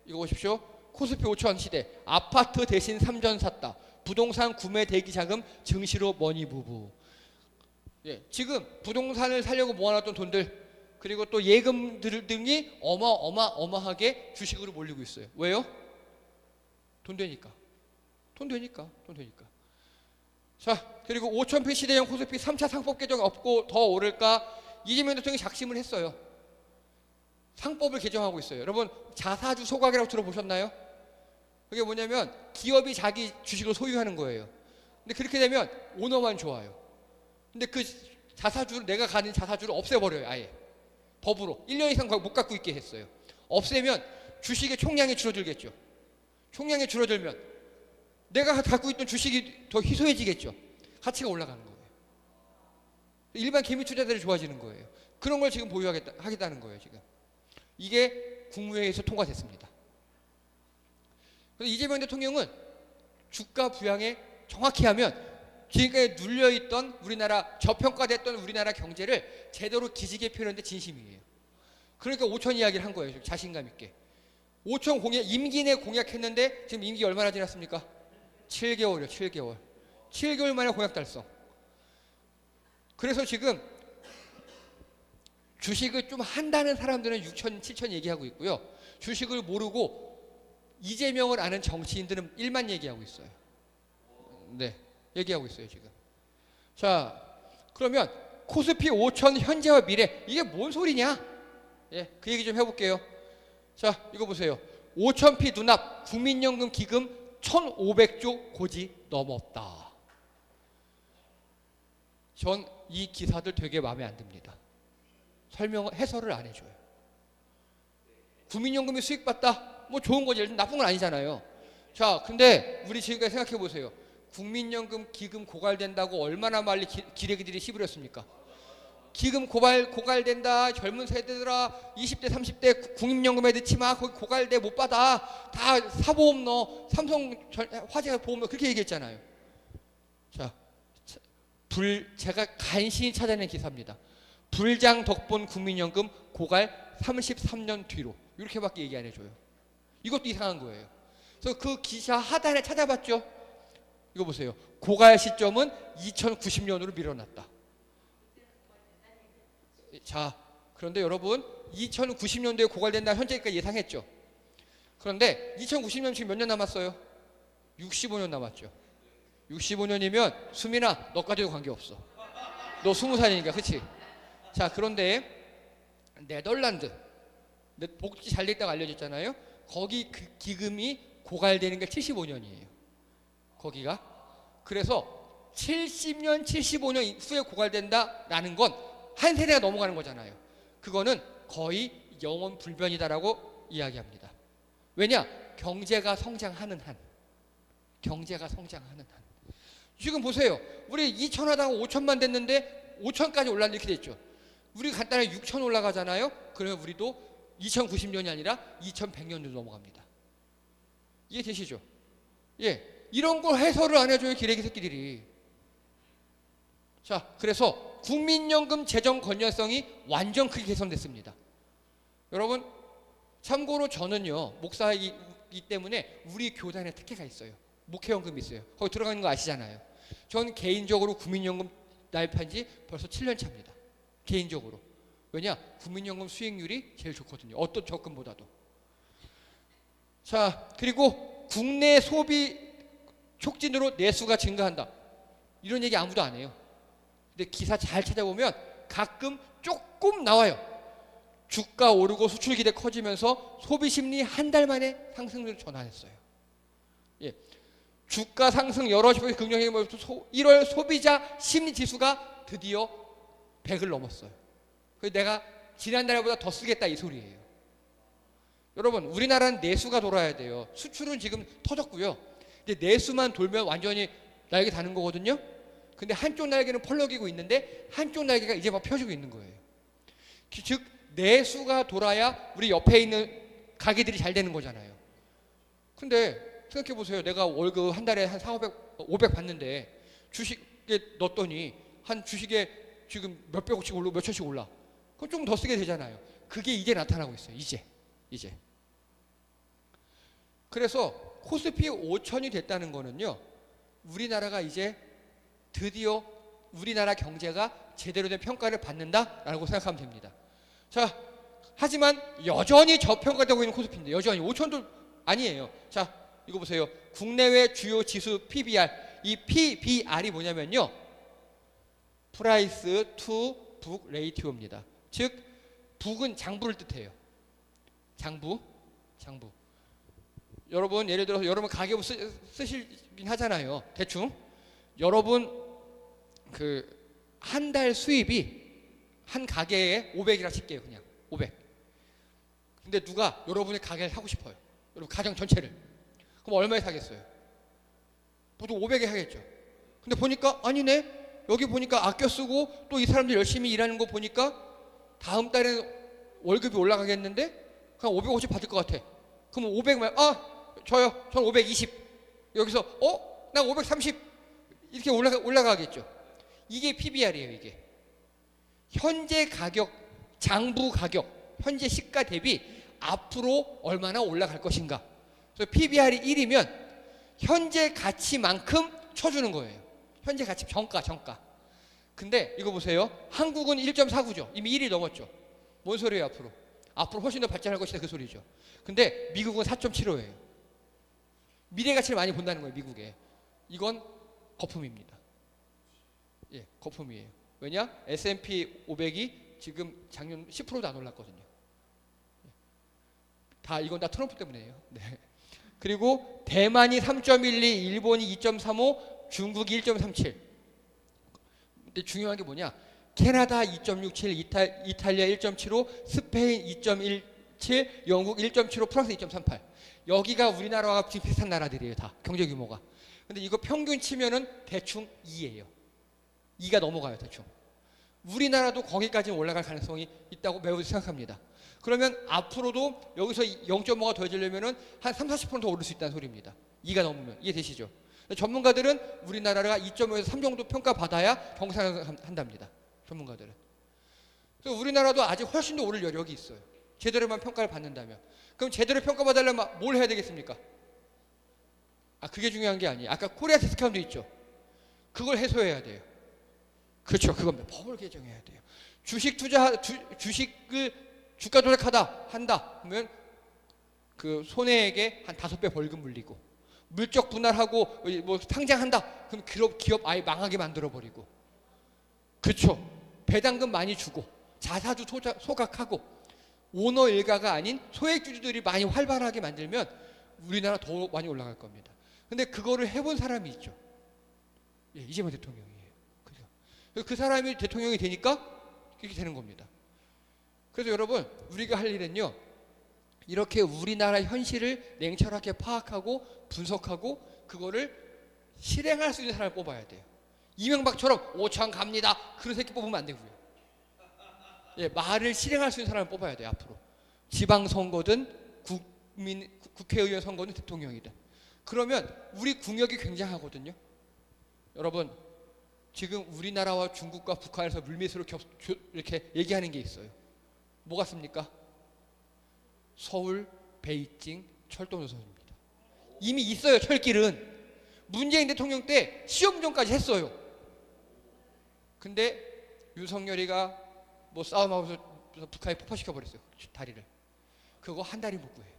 이거 보십시오. 코스피 5천 시대 아파트 대신 3전 샀다. 부동산 구매 대기 자금 증시로 머니 부부. 예, 지금 부동산을 사려고 모아놨던 돈들 그리고 또 예금들 등이 어마어마하게 주식으로 몰리고 있어요. 왜요? 돈 되니까. 자, 그리고 5,000피 시대형 코스피 3차 상법 개정 없고 더 오를까? 이재명 대통령이 작심을 했어요. 상법을 개정하고 있어요. 여러분 자사주 소각이라고 들어보셨나요? 그게 뭐냐면 기업이 자기 주식을 소유하는 거예요. 근데 그렇게 되면 오너만 좋아요. 근데 그 자사주를 내가 가진 자사주를 없애버려요. 아예 법으로 1년 이상 못 갖고 있게 했어요. 없애면 주식의 총량이 줄어들겠죠. 총량이 줄어들면 내가 갖고 있던 주식이 더 희소해지겠죠. 가치가 올라가는 거예요. 일반 개미 투자자들이 좋아지는 거예요. 그런 걸 지금 하겠다는 거예요. 지금 이게 국무회의에서 통과됐습니다. 그래서 이재명 대통령은 주가 부양에 정확히 하면 지금까지 눌려있던 우리나라 저평가됐던 우리나라 경제를 제대로 기지개 펴는데 진심이에요. 그러니까 5천 이야기를 한 거예요. 자신감 있게. 5천 임기 내 공약했는데 지금 임기 얼마나 지났습니까? 7개월이요. 7개월. 7개월 만에 공약 달성. 그래서 지금 주식을 좀 한다는 사람들은 6천, 7천 얘기하고 있고요. 주식을 모르고 이재명을 아는 정치인들은 1만 얘기하고 있어요. 네, 얘기하고 있어요 지금. 자, 그러면 코스피 5천 현재와 미래 이게 뭔 소리냐? 예, 그 얘기 좀 해볼게요. 자, 이거 보세요. 5,000피 눈앞 국민연금 기금 1,500조 고지 넘었다. 전 이 기사들 되게 마음에 안 듭니다. 해설을 안 해줘요. 국민연금이 수익받다? 뭐 좋은 거지. 나쁜 건 아니잖아요. 자, 근데 우리 지금까지 생각해 보세요. 국민연금 기금 고갈된다고 얼마나 빨리 기레기들이 시부렸습니까? 기금 고갈된다. 젊은 세대들아 20대 30대 국민연금에 넣지 마. 거기 고갈돼 못 받아. 다 사보험 넣어. 삼성 화재 보험 넣어. 그렇게 얘기했잖아요. 자, 제가 간신히 찾아낸 기사입니다. 불장 덕분 국민연금 고갈 33년 뒤로. 이렇게밖에 얘기 안 해줘요. 이것도 이상한 거예요. 그래서 그 기사 하단에 찾아봤죠. 이거 보세요. 고갈 시점은 2090년으로 밀어놨다. 자, 그런데 여러분 2090년도에 고갈된다 현재까지 예상했죠. 그런데 2090년 지금 몇 년 남았어요? 65년 남았죠. 65년이면 수민아 너까지도 관계없어. 너 20살이니까 그치? 자, 그런데 네덜란드 복지 잘 됐다고 알려졌잖아요. 거기 그 기금이 고갈되는 게 75년이에요. 거기가. 그래서 70년, 75년 후에 고갈된다라는 건 한 세대가 넘어가는 거잖아요. 그거는 거의 영원 불변이다라고 이야기합니다. 왜냐? 경제가 성장하는 한. 지금 보세요. 우리 2천 하다가 5천만 됐는데 5천까지 올랐는데 이렇게 됐죠. 우리 간단하게 6천 올라가잖아요. 그러면 우리도 2090년이 아니라 2100년으로 넘어갑니다. 이해되시죠? 예, 이런 걸 해설을 안 해줘요, 기레기 새끼들이. 자, 그래서 국민연금 재정 건전성이 완전 크게 개선됐습니다. 여러분, 참고로 저는요, 목사이기 때문에 우리 교단에 특혜가 있어요. 목회연금이 있어요. 거기 들어가는 거 아시잖아요. 전 개인적으로 국민연금 가입한 지 벌써 7년 차입니다. 개인적으로. 왜냐? 국민연금 수익률이 제일 좋거든요. 어떤 적금보다도. 자, 그리고 국내 소비 촉진으로 내수가 증가한다. 이런 얘기 아무도 안 해요. 근데 기사 잘 찾아보면 가끔 조금 나와요. 주가 오르고 수출 기대 커지면서 소비 심리 한 달 만에 상승으로 전환했어요. 예. 주가 상승 여러 지표의 긍정적인 모습 1월 소비자 심리 지수가 드디어 100을 넘었어요. 그래서 내가 지난달보다 더 쓰겠다 이 소리예요. 여러분, 우리나라는 내수가 돌아야 돼요. 수출은 지금 터졌고요. 근데 내수만 돌면 완전히 날개 다는 거거든요. 근데 한쪽 날개는 펄럭이고 있는데 한쪽 날개가 이제 막 펴지고 있는 거예요. 즉 내수가 돌아야 우리 옆에 있는 가게들이 잘 되는 거잖아요. 근데 생각해 보세요. 내가 월급 한 달에 한 4, 500 받는데 주식에 넣었더니 한 주식에 지금 몇백억씩 올라 몇천씩 올라. 그럼 좀 더 쓰게 되잖아요. 그게 이제 나타나고 있어요. 이제. 그래서 코스피 5천이 됐다는 거는요. 우리나라가 이제 드디어 우리나라 경제가 제대로 된 평가를 받는다라고 생각하면 됩니다. 자, 하지만 여전히 저평가되고 있는 코스피인데 여전히 5천도 아니에요. 자, 이거 보세요. 국내외 주요 지수 PBR. 이 PBR이 뭐냐면요. 프라이스 투 북 레이티오입니다. 즉 북은 장부를 뜻해요. 장부. 여러분 예를 들어서 여러분 가계부 쓰시긴 하잖아요. 대충 여러분 그 한 달 수입이 한 가게에 500이라 칠게요. 그냥 500. 근데 누가 여러분의 가게를 사고 싶어요. 여러분 가정 전체를. 그럼 얼마에 사겠어요? 보통 500에 하겠죠. 근데 보니까 아니네. 여기 보니까 아껴 쓰고 또 이 사람들 열심히 일하는 거 보니까 다음 달에는 월급이 올라가겠는데 그냥 550 받을 것 같아. 그럼 500만 저요. 전 520. 여기서 난 530 이렇게 올라가겠죠. 이게 PBR이에요. 이게 현재 가격, 장부 가격, 현재 시가 대비 앞으로 얼마나 올라갈 것인가. 그래서 PBR이 1이면 현재 가치만큼 쳐주는 거예요. 현재 가치 정가. 근데 이거 보세요. 한국은 1.49죠. 이미 1이 넘었죠. 뭔 소리예요 앞으로? 앞으로 훨씬 더 발전할 것이다 그 소리죠. 근데 미국은 4.75예요. 미래 가치를 많이 본다는 거예요. 미국에. 이건 거품입니다. 예, 거품이에요. 왜냐? S&P 500이 지금 작년 10%도 안 올랐거든요. 이건 다 트럼프 때문이에요. 네. 그리고 대만이 3.12, 일본이 2.35, 중국이 1.37. 근데 중요한 게 뭐냐? 캐나다 2.67, 이탈리아 1.75, 스페인 2.17, 영국 1.75, 프랑스 2.38. 여기가 우리나라와 비슷한 나라들이에요. 다 경제 규모가. 근데 이거 평균 치면은 대충 2예요. 2가 넘어가요. 대충. 우리나라도 거기까지 올라갈 가능성이 있다고 매우 생각합니다. 그러면 앞으로도 여기서 0.5가 더해지려면은 한 30-40% 더 오를 수 있다는 소리입니다. 2가 넘으면. 이해되시죠? 전문가들은 우리나라가 2.5에서 3 정도 평가받아야 경상한답니다. 전문가들은. 그래서 우리나라도 아직 훨씬 더 오를 여력이 있어요. 제대로만 평가를 받는다면. 그럼 제대로 평가받으려면 뭘 해야 되겠습니까? 그게 중요한 게 아니에요. 아까 코리아 디스카운트 있죠. 그걸 해소해야 돼요. 그렇죠. 그겁니다. 법을 개정해야 돼요. 주식을 주가 조작한다. 그러면 그 손해액의 한 5배 벌금 물리고 물적 분할하고 뭐 상장한다. 그럼 기업 아예 망하게 만들어 버리고. 그렇죠. 배당금 많이 주고 자사주 소각하고 오너 일가가 아닌 소액주주들이 많이 활발하게 만들면 우리나라 더 많이 올라갈 겁니다. 근데 그거를 해본 사람이 있죠. 예, 이재명 대통령이에요. 그래서 그 사람이 대통령이 되니까 이렇게 되는 겁니다. 그래서 여러분 우리가 할 일은요. 이렇게 우리나라 현실을 냉철하게 파악하고 분석하고 그거를 실행할 수 있는 사람을 뽑아야 돼요. 이명박처럼 5천 갑니다. 그런 새끼 뽑으면 안 되고요. 예, 말을 실행할 수 있는 사람을 뽑아야 돼요. 앞으로 지방선거든 국회의원 선거든 대통령이든. 그러면 우리 국력이 굉장하거든요. 여러분 지금 우리나라와 중국과 북한에서 물밑으로 이렇게 얘기하는 게 있어요. 뭐 같습니까? 서울, 베이징 철도 노선입니다. 이미 있어요. 철길은. 문재인 대통령 때 시험전까지 했어요. 근데 윤석열이가 뭐 싸움하고서 북한에 폭파시켜버렸어요. 다리를. 그거 한 달이 못 구해요.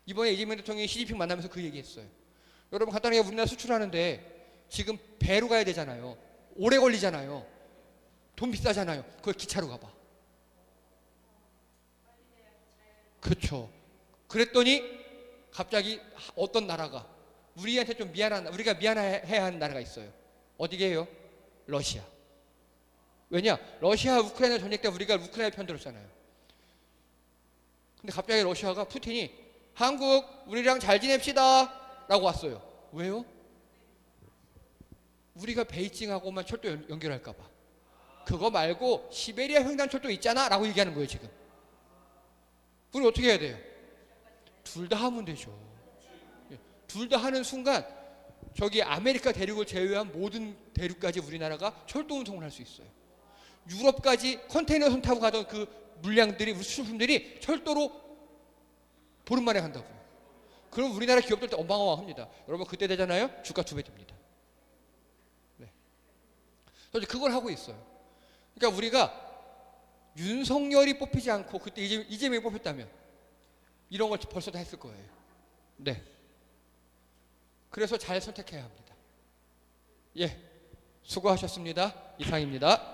이번에 이재명 대통령이 시진핑 만나면서 그 얘기했어요. 여러분 간단하게 우리나라 수출하는데 지금 배로 가야 되잖아요. 오래 걸리잖아요. 돈 비싸잖아요. 그걸 기차로 가봐. 그렇죠. 그랬더니 갑자기 어떤 나라가 우리한테 좀 우리가 미안해야 하는 나라가 있어요. 어디게요? 러시아. 왜냐? 러시아 우크라이나 전쟁 때 우리가 우크라이나 편 들었잖아요. 근데 갑자기 러시아가 푸틴이 한국 우리랑 잘 지냅시다 라고 왔어요. 왜요? 우리가 베이징하고만 철도 연결할까 봐. 그거 말고 시베리아 횡단철도 있잖아 라고 얘기하는 거예요 지금. 우리 어떻게 해야 돼요? 둘 다 하면 되죠. 둘 다 하는 순간 저기 아메리카 대륙을 제외한 모든 대륙까지 우리나라가 철도 운송을 할 수 있어요. 유럽까지 컨테이너 선 타고 가던 그 물량들이 수출품들이 철도로 보름 만에 간다고요. 그럼 우리나라 기업들 어마어마합니다. 여러분 그때 되잖아요. 주가 2배 됩니다. 네. 그래서 그걸 하고 있어요. 그러니까 우리가 윤석열이 뽑히지 않고 그때 이재명이 뽑혔다면 이런 걸 벌써 다 했을 거예요. 네. 그래서 잘 선택해야 합니다. 예. 수고하셨습니다. 이상입니다.